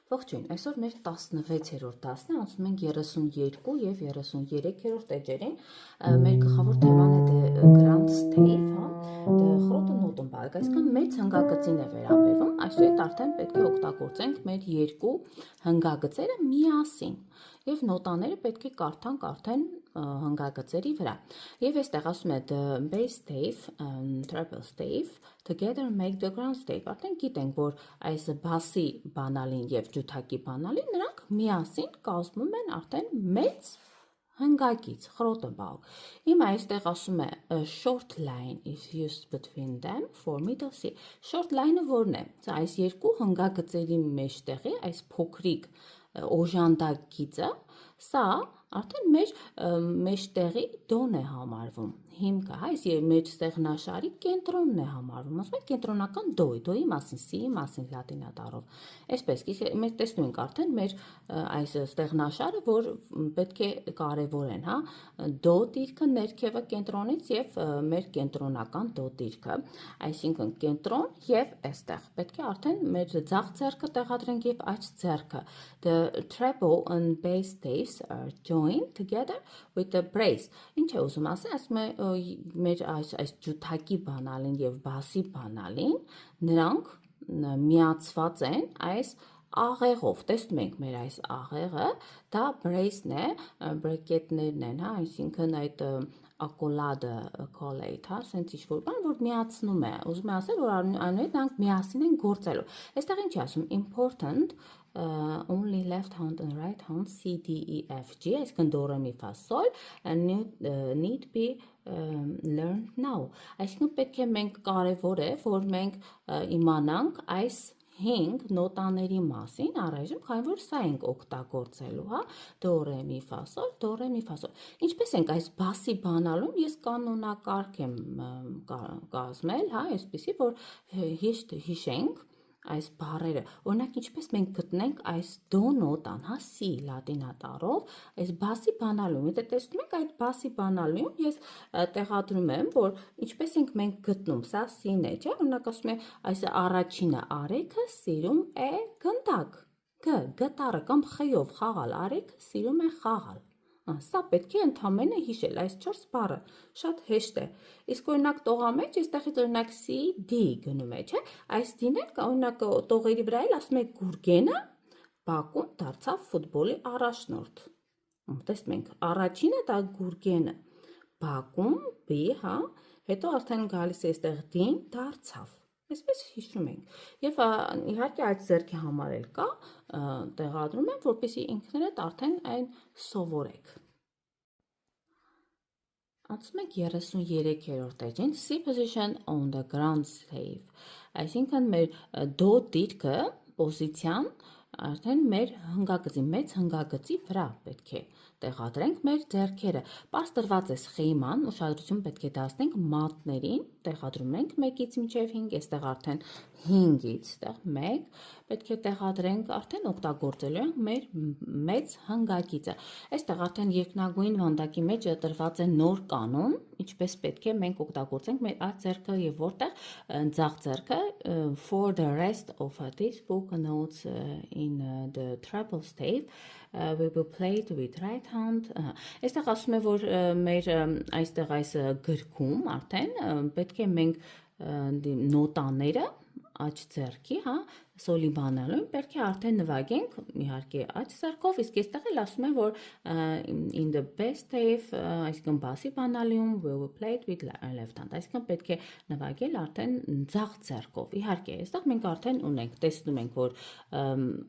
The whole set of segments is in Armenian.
Ողջույն, այսօր մեր 16-րդ դասն է, անցնում ենք 32 և 33-րդ էջերին, մեր գլխավոր թեման է grand stave, խրոտը նոտում բաղեք, այսքան մեծ հնգագծին է վերաբերվում, այսուհետ արդեն պետք է օգտագործենք մեր երկու հնգագծերը միասին և նոտաները պետք է կարդանք արդեն հնգագծերի վրա։ Եվ այստեղ ասում է the bass stave, treble stave, together make the grand stave, արդեն գիտենք, որ այս բասի բանալին և ջութակի բանալին, նրանք միասին կազմում են արդեն մեծ հնգագիծ, խրոտը բաղ։ Հիմա այստեղ ասում է short line is used between them for middle C. Short line-ը որն է։ Այս երկու հնգագծերի մեջտեղի, այս փոքրիկ օժանդակ գիծը, սա արդեն մեր մեջտեղի դոն է համարվում, հիմքը, այս մեր ստեղնաշարի կենտրոնն է համարվում, ասում է կենտրոնական դոյի մասին, C-ի մասին լատինատառով, այսպես, մենք տեսնում ենք արդեն մեր այս ստեղնաշարը, որ պետք է կարևորեն, դո դիրքը ներքևը կենտրոնից և մեր կենտրոնական դո դիրքը, այսինքն կենտրոն և այստեղ, պետք է արդեն մեր ձախ ձեռքը տեղադրենք և աջ ձեռքը, the treble and bass staves are joined together with the brace, ինչ է ուզում ասել, ասում է մեր այս ջութակի բանալին և բասի բանալին, նրանք միացված են այս աղեղով, տեսնում ենք մեր այս աղեղը, դա brace-ն է, բրեկետներն են, այսինքն այդ ակոլադը, collate, սենց ինչ-որ բան, որ միացնում է, ուզում է ասել, որ այնուհետ նրանք միասին են գործելու, այստեղ ինչ է ասում, important, only left hand and right hand, C, D, E, F, G, այսինքն do, re, mi, fa, sol, need be learned now, այսինքն պետք է մենք կարևոր է, որ մենք իմանանք այս 5 նոտաների մասին առայժմ, քանի որ սա ենք օգտագործելու, do, re, mi, fa, sol, do, re, mi, fa, sol, ինչպես ենք այս բասի բանալում, ես կանոնակարգ եմ կազմել, այսպիսի, որ հիշենք այս բառերը, օրինակ ինչպես մենք գտնենք այս դո նոտան, C լատինատառով, այս բասի բանալում, եթե տեսնում եք այդ բասի բանալում, ես տեղադրում եմ, որ ինչպես ենք մենք գտնում, սա C-ն է, չէ, օրինակ ասում է այս առաջինը արեքը սիրում է գնդակ, գտարը կամ խյով խաղալ, արեքը սիրում է խաղալ, սա պետք է ընդամենը հիշել, այս 4 բառը, շատ հեշտ է, իսկ օրինակ տողամեջ, այստեղից օրինակ C, D գնում է, չէ, այս D-ն էլ, օրինակ տողերի վրա էլ ասում է Գուրգենը բակում դարձավ ֆուտբոլի առաջնորդ, տեսնում ենք, առաջինը դա Գուրգենը, բակում, B, հետո արդեն գալիս է այստեղ D-ն դարձավ, այսպես հիշում ենք, և իհարկե այդ ձեռքի համար էլ կա, տեղադրում եմ, որպեսզի ինքներդ արդեն այն սովորեք։ Անցնում ենք 33-րդ էջին, C position on the grand stave, այսինքն մեր դո դիրքը, պոզիցիան, արդեն մեր հնգագծի, մեծ հնգագծի վրա պետք է տեղադրենք մեր ձեռքերը, պարզ տրված է սխեման, ուշադրություն պետք է դարձնենք մատներին, տեղադրում ենք 1-ից մինչև 5, այստեղ արդեն 5-ից, այստեղ 1, պետք է տեղադրենք, արդեն օգտագործելու ենք մեր մեծ հնգագիծը, այստեղ արդեն երկնագույն վանդակի մեջ տրված է նոր կանոն, ինչպես պետք է մենք օգտագործենք մեր աջ ձեռքը և որտեղ ձախ ձեռքը, for the rest of this book notes in the treble stave, we will play it with right hand, այստեղ ասում է, որ մեր այստեղ այս գրքում արդեն պետք է մենք նոտաները աջ ձեռքի, սոլի բանալում, պետք է արդեն նվագենք, իհարկե աջ ձեռքով, իսկ այստեղ էլ ասում է, որ in the bass stave, այսինքն բասի բանալիում, we will play it with left hand, այսինքն պետք է նվագել արդեն ձախ ձեռքով, իհարկե, այստեղ մենք արդեն ունենք, տեսնում ենք, որ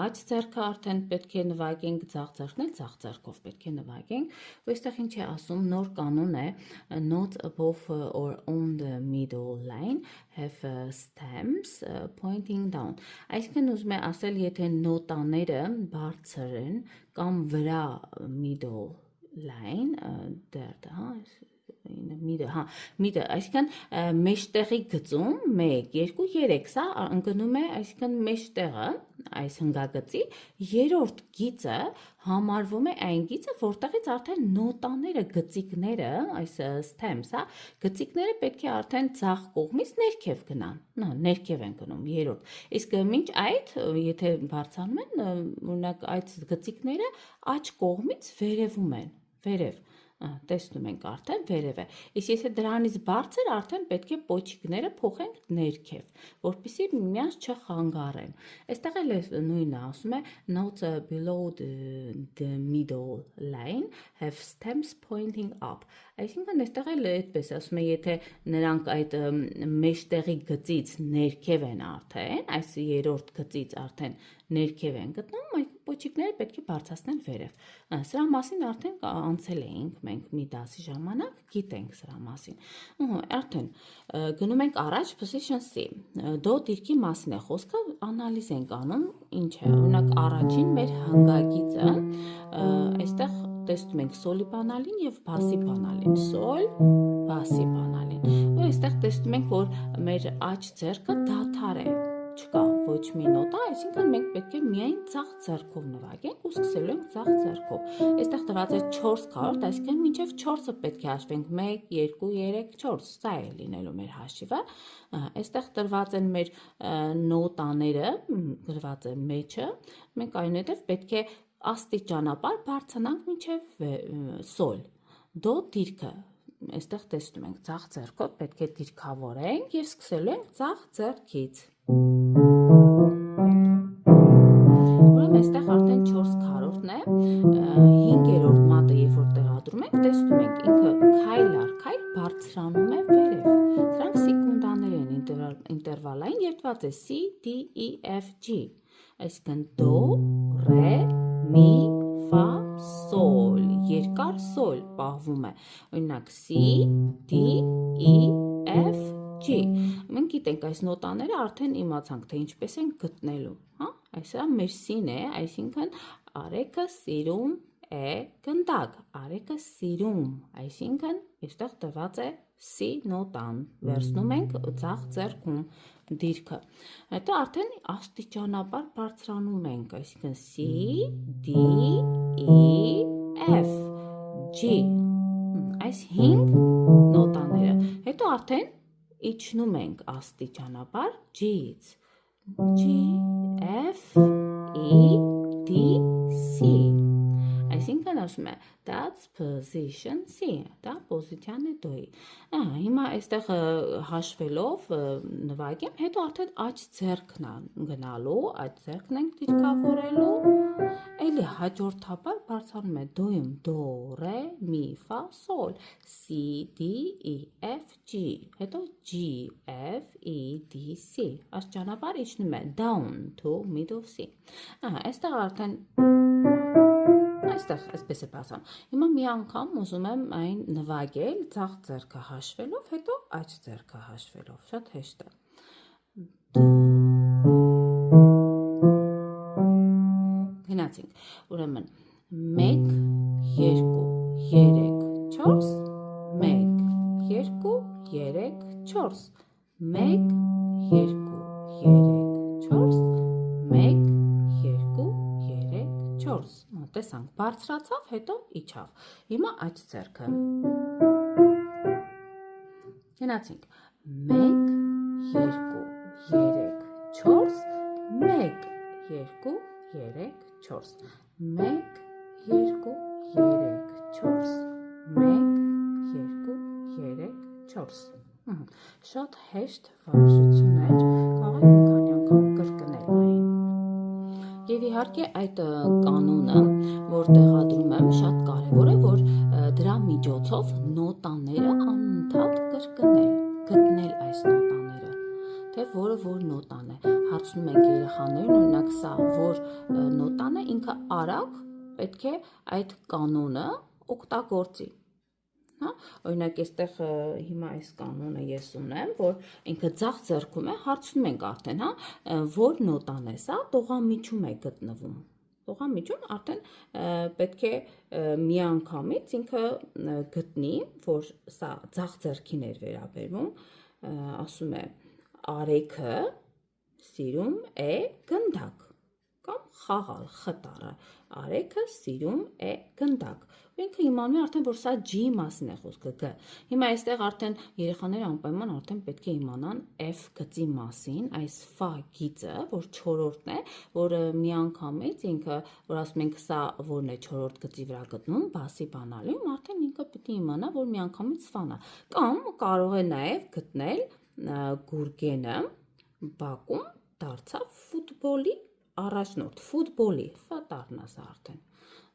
աջ ձեռքը արդեն պետք է նվագենք, ձախ ձեռքն էլ ձախ ձեռքով պետք է նվագենք, ու այստեղ ինչ է ասում, նոր կանոն է, not above or on the middle line, have stems pointing down, այսինքն ուզում է ասել, եթե նոտաները բարձր են կամ վրա middle line, միդը, այսինքն մեջտեղի գծում 1, 2, 3, սա ընկնում է, այսինքն մեջտեղը, այս հնգագծի երրորդ գիծը համարվում է այն գիծը, որտեղից արդեն նոտաները, գծիկները, այս stems, գծիկները պետք է արդեն ձախ կողմից ներքև գնան, ներքև են գնում, երրորդ, իսկ մինչ այդ, եթե բարձրանում են, օրինակ այդ գծիկները աջ կողմից վերևում են, վերև, տեսնում ենք արդեն վերև է, իսկ եթե դրանից բարձր արդեն պետք է պոչիկները փոխենք ներքև, որպեսզի միմյանց չխանգարեն, այստեղ էլ նույնը ասում է notes below the middle line have stems pointing up, այսինքն այստեղ էլ այդպես ասում է, եթե նրանք այդ մեջտեղի գծից ներքև են արդեն, այս երրորդ գծից արդեն ներքև են գտնում, այդ պոչիկները պետք է բարձրացնել վերև, սրա մասին արդեն անցել էինք մենք մի դասի ժամանակ, գիտենք սրա մասին, արդեն գնում ենք առաջ position C, դո դիրքի մասին է խոսքը, անալիզ ենք անում, ինչ է, օրինակ առաջին մեր հնգագիծը, այստեղ տեսնում ենք սոլի բանալին և բասի բանալին, սոլ, բասի բանալին, ու այստեղ տեսնում ենք, որ մեր աջ ձեռքը դադար է, չկա ոչ մի նոտա, այսինքն մենք պետք է միայն ձախ ձեռքով նվագենք ու սկսելու ենք ձախ ձեռքով, այստեղ տված է 4 քառորդ, այսինքն մինչև 4-ը պետք է հաշվենք, 1, 2, 3, 4, սա է լինելու մեր հաշիվը, այստեղ տրված են մեր նոտաները, գրված է մեջը, մենք այնուհետև պետք է աստիճանաբար բարձրանանք մինչև սոլ, դո դիրքը, այստեղ տեսնում ենք ձախ ձեռքով պետք է դիրքավորենք և սկսելու ենք ձախ ձեռքից, ուրեմն այստեղ արդեն 4 քառորդն է, 5-րդ մատը երբ որ տեղադրում ենք, տեսնում ենք ինքը քայլ առ քայլ բարձրանում է վերև, սրանք սեկունդաներ են ինտերվալային, երդված է C, D, E, F, G, այսինքն դո, ռե, մի, ֆա, սոլ, երկար սոլ պահվում է, օրինակ C, D, E, F, G, մենք գիտենք այս նոտաները արդեն իմացանք, թե ինչպես են գտնելու, այսա մեր C-ն է, այսինքն արեքը սիրում է գնդակ, արեքը սիրում, այսինքն այստեղ տրված է C նոտան, վերցնում ենք ձախ ձեռքում դիրքը, հետո արդեն աստիճանաբար բարձրանում ենք, այսինքն C, D, E, F, G, այս 5 նոտաները, հետո արդեն իջնում ենք աստիճանաբար G-ից, G, F, E, D, C, այսինքն ասում է, that's position C, դա պոզիցիան է դոյի, հիմա այստեղ հաշվելով նվագեմ, հետո արդեն աջ ձեռքն գնալու, աջ ձեռքն ենք դիրքավորելու, էլի հաջորդաբար բարձրանում է դոյում դո, ռե, մի, ֆա, սոլ, C, D, E, F, G, հետո G, F, E, D, C, աստիճանաբար իջնում է down to middle C, այստեղ արդեն այստեղ այսպես է բացան, հիմա մի անգամ ուզում եմ այն նվագել ձախ ձեռքը հաշվելով, հետո աջ ձեռքը հաշվելով, շատ հեշտ է, գնացինք, ուրեմն 1, 2, 3, 4, 1, 2, 3, 4, 1, 2, 3, 4, 1, 2, 3, 4, տեսանք, բարձրացավ, հետո իջավ, հիմա աջ ձեռքը, գնացինք, 1, 2, 3, 4, 1, 2, 3, 4, 1, 2, 3, 4, 1, 2, 3, 4, շատ հեշտ վարժություններ, կարող եք մի քանի անգամ կրկնել այն, և իհարկե այդ կանոնը, որ տեղադրում եմ, շատ կարևոր է, որ դրա միջոցով նոտաները անընդհատ կրկնել, գտնել այս նոտաները, թե որը որ նոտան է, հարցնում ենք երեխաներին, օրինակ սա որ նոտան է, ինքը արագ պետք է այդ կանոնը օգտագործի, օրինակ այստեղ հիմա այս կանոնը ես ունեմ, որ ինքը ձախ ձեռքում է, հարցնում ենք արդեն, որ նոտան է սա, տողամիջում է գտնվում, Տողամիջում արդեն պետք է միանգամից ինքը գտնի, որ սա ձախ ձեռքին էր վերաբերվում, ասում է Արեգը սիրում է գնդակ կամ խաղալ, խտարը, Արեգը սիրում է գնդակ։ Ու ինքը իմանում է արդեն, որ սա G մասին է խոսքը, G։ Հիմա այստեղ արդեն երեխաները անպայման արդեն պետք է իմանան F գծի մասին, այս F գիծը, որ չորրորդն է, որ միանգամից ինքը, որ ասում ենք սա որն է չորրորդ գծի վրա գտնում, բասի բանալիում, արդեն ինքը պետք է իմանա, որ միանգամից F-ն է։ Կամ կարող է նաև գտնել Գուրգենը բակում դարձավ ֆուտբոլի առաջնորդ, ֆուտբոլի, F դառնաս արդեն։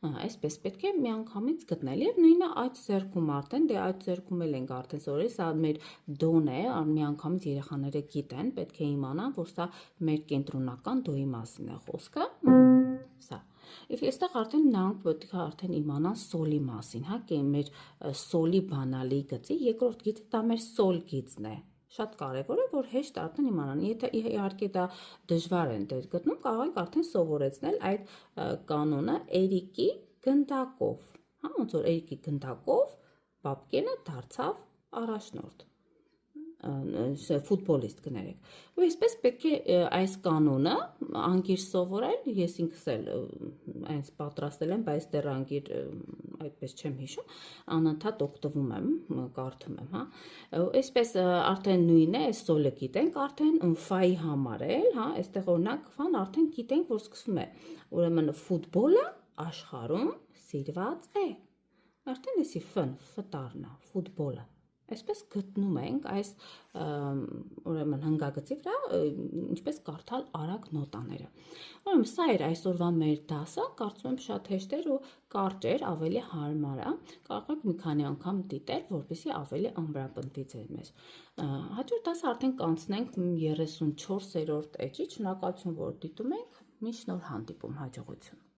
Այսպես պետք է միանգամից գտնել եւ նույնը այդ ձեռքում արդեն, դե այդ ձեռքում էլ ենք արդեն սովորել, սա մեր դոն է, միանգամից երեխաները գիտեն, պետք է իմանան, որ սա մեր կենտրոնական դոյի մասին է խոսքը, սա։ Եվ այստեղ արդեն նրանք պետք է արդեն իմանան սոլի մասին, հա, մեր սոլի բանալի գծի երկրորդ գիծը դա մեր սոլ գիծն է։ Շատ կարևոր է, որ հեշտ արդեն իմանան։ Եթե իհարկե դա դժվար են գտնում, կարող եք արդեն սովորեցնել այդ կանոնը Էրիկի գնդակով։ Հա, ոնց որ Էրիկի գնդակով Բաբկենը դարձավ առաջնորդ։ Ֆուտբոլիստ կներեք։ Ու այսպես պետք է այս կանոնը անգիր սովորել, ես ինքս էլ այնց պատրաստել եմ, բայց դեռ անգիր այդպես չեմ հիշում, անընդհատ օգտվում եմ, կարդում եմ, հա։ Այսպես արդեն նույնն է, այս սոլը գիտենք արդեն, ֆայի համար էլ, հա, այստեղ օրինակ ֆան արդեն գիտենք, որ սկսվում է։ Ուրեմն ֆուտբոլը աշխարհում սիրված է։ Արդեն էսի ֆ դառնա, ֆուտբոլը։ Այսպես գտնում ենք այս ուրեմն հնգագծի վրա ինչպես կարդալ արագ նոտաները։ Ուրեմն սա էր այսօրվա մեր դասը, կարծում եմ շատ հեշտ էր ու կարճ էր, ավելի հարմար է։ Կարող եք մի քանի անգամ դիտել, որպեսզի ավելի ամրապնդվի ձեր մեջ։ Հաջորդ դասը արդեն կանցնենք 34-րդ էջի, շնորհակալություն, որ դիտում եք, մինչ նոր հանդիպում, հաջողություն։